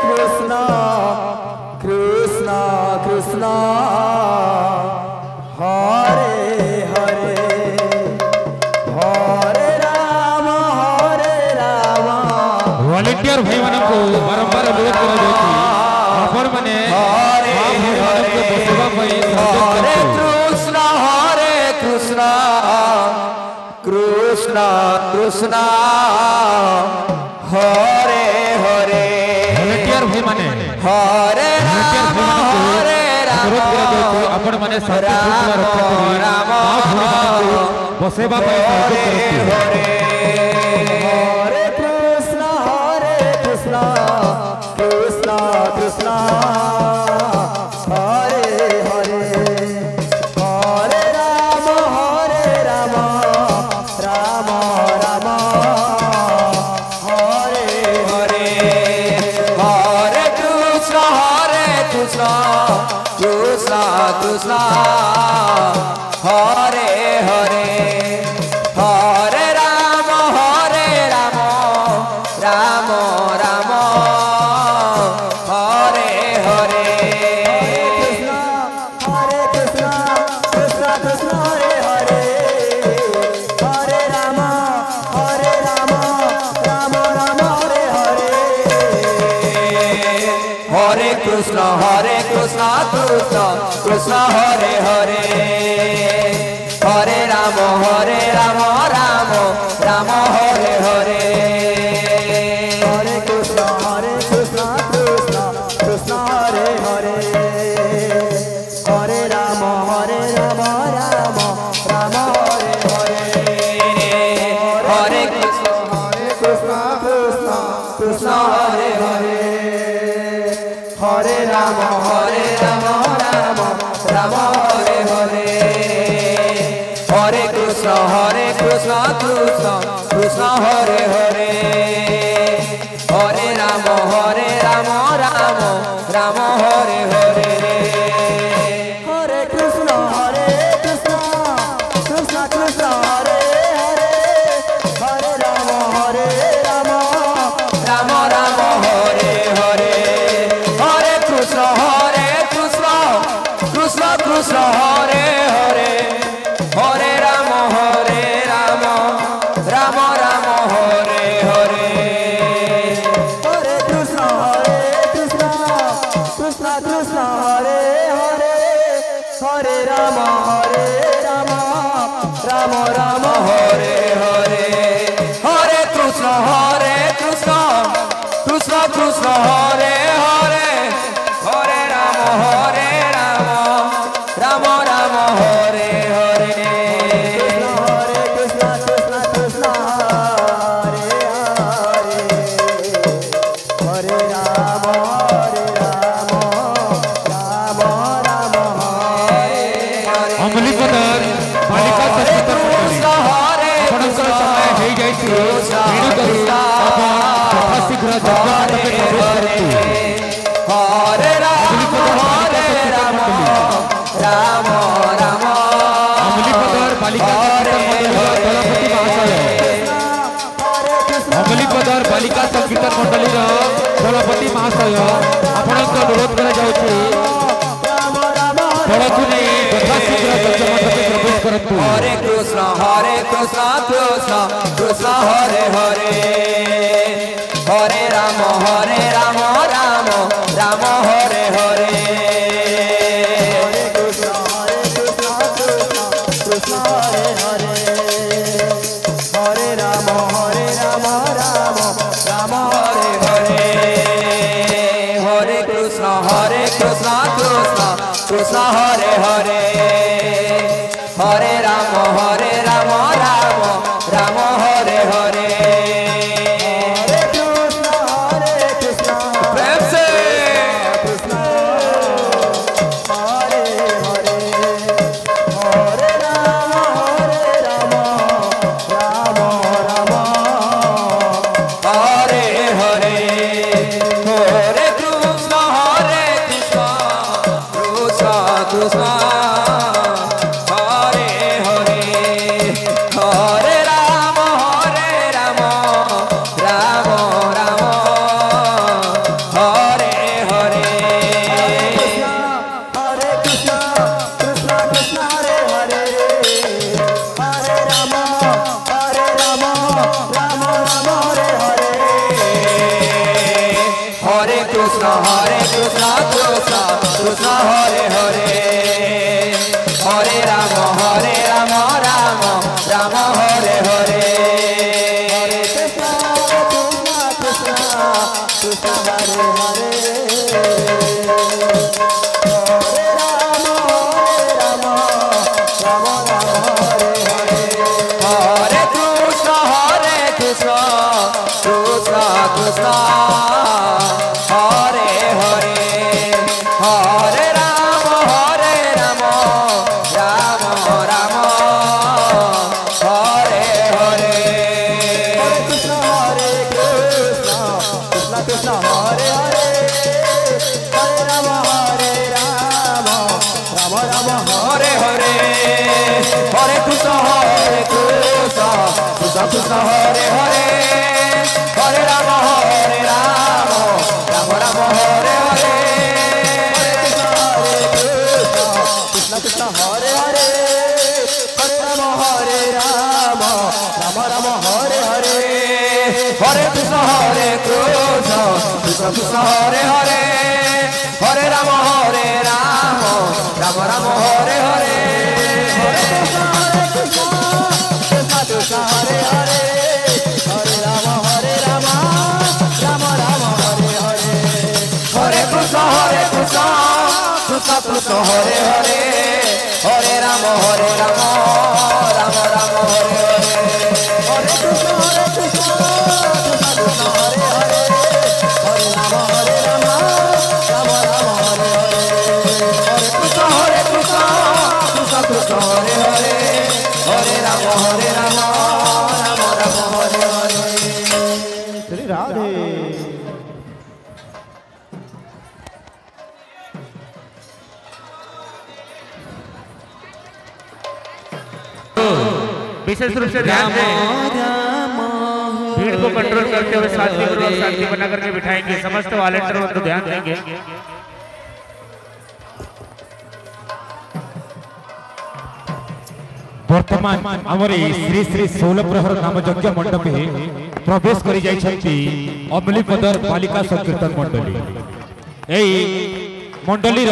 Krishna Krishna Krishna Hare Hare Hare Rama volunteer भाई मानक को बारंबार अनुरोध करा जाउछि आपण माने Hare Krishna Krishna Krishna Hare Hare volunteer भाई माने Hare Rama अनुरोध करा जाउछि आपण माने शांति शृंखला रक्षा करी बसेबा पय सहयोग करथि Hare Krishna Krishna Krishna Hare Hare Hare Rama Rama Rama Hare Hare Hare Krishna Krishna Krishna Hare Hare Hare Rama Rama Rama Hare Hare Hare Krishna Krishna Hare Hare Hare Rama Rama Rama Hare Hare Hare Krishna Krishna Krishna Hare Hare Hare Rama Rama Rama Hare Hare Hare Krishna Krishna Krishna Hare Hare Hare Rama Rama Rama Hare Hare Hare Krishna Krishna Krishna Hare Hare Hare Rama Rama Rama Hare Hare Hare Krishna Krishna Hare Hare Hare Rama Rama Hare Hare Hare Krishna Krishna Krishna Hare Hare Hare Rama Rama Rama Hare Hare Hare Krishna Krishna Hare Hare Hare Rama Rama Hare Hare Hare Krishna Krishna Hare Hare Hare Rama Rama Hare Hare Hare Krishna Krishna Hare Hare Hare Rama Rama Hare Hare Hare Krishna Krishna Hare Hare Hare Rama Rama Hare Hare अमली पदर बालिका संस्कृत मंडली आपनकर समय हे जाइछि video करू आपण तथा शीघ्र जगन्नाथ के प्रवेश करतु Hare Rama Rama अमली पदर बालिका संस्कृत मंडली दलपति महाशय अमली पदर बालिका संस्कृत मंडली दलपति महाशय आपनकर अनुरोध करा जाउछि पड़कु नहीं तथा शीघ्र जगन्नाथ के प्रवेश करतु Hare Krishna Krishna Hare Hare Hare Rama Rama Hare Hare Hare Krishna Krishna Hare Hare Hare Rama Rama Hare Hare Hare Krishna Krishna Hare Hare Hare Rama Rama Hare Hare Hare Krishna प्रेम से Krishna Hare Hare Hare Rama Rama Hare Hare Hare Krishna Krishna Krishna Krishna हरे कृष्ण कृष्ण कृष्ण हरे हरे हरे राम राम राम हरे हरे हरे कृष्ण कृष्ण कृष्ण हरे हरे हरे राम राम राम हरे हरे हरे कृष्ण कृष्ण कृष्ण हरे हरे हरे राम राम राम हरे हरे हरे कृष्ण कृष्ण कृष्ण हरे हरे हरे राम राम राम हरे हरे हरे कृष्ण कृष्ण कृष्ण हरे हरे हरे राम राम राम हरे हरे कृष्ण कृष्ण हरे हरे हरे राम राम राम हरे हरे हरे कृष्ण कृष्ण कृष्ण हरे हरे हरे राम राम राम हरे हरे हरे कृष्ण कृष्ण हरे हरे हरे राम राम राम हरे हरे हरे कृष्ण कृष्ण कृष्ण हरे हरे हरे राम राम राम हरे हरे हरे कृष्ण कृष्ण कृष्ण हरे हरे हरे राम राम राम हरे हरे हरे कृष्ण कृष्ण कृष्ण हरे हरे हरे राम राम राम हरे हरे श्री राधे विशेष रूप से ध्यान दें, भीड़ को control करते हुए शांति बना करके बिठाएंगे। समस्त वॉलंटियर को ध्यान देंगे। वर्तमान हमारे श्री श्री 16 प्रहर नाम यज्ञ मंडप प्रवेश कर अमलीपदर बालिका संकीर्तन मंडली मंडली